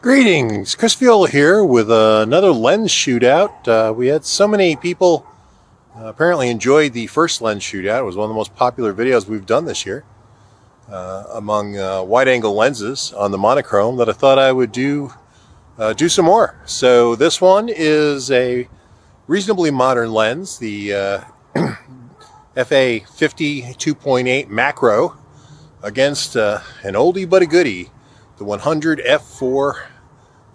Greetings, Chris Viola here with another lens shootout. We had so many people apparently enjoyed the first lens shootout. It was one of the most popular videos we've done this year among wide-angle lenses on the monochrome that I thought I would do some more. So this one is a reasonably modern lens, the FA 52.8 macro against an oldie but a goodie, the 100 f4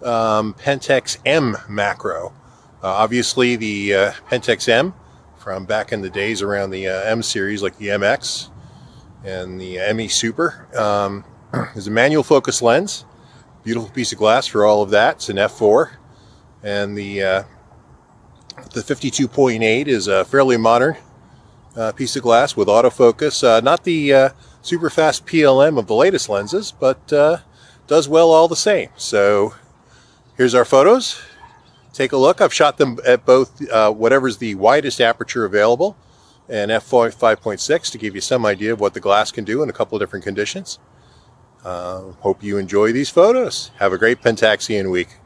Pentax M macro. Obviously the Pentax M from back in the days around the M series, like the MX and the ME Super, is a manual focus lens. Beautiful piece of glass for all of that. It's an f4, and the 52.8 is a fairly modern piece of glass with autofocus. Not the super fast PLM of the latest lenses, but does well all the same. So here's our photos. Take a look. I've shot them at both whatever's the widest aperture available and f5.6 to give you some idea of what the glass can do in a couple of different conditions. Hope you enjoy these photos. Have a great Pentaxian week.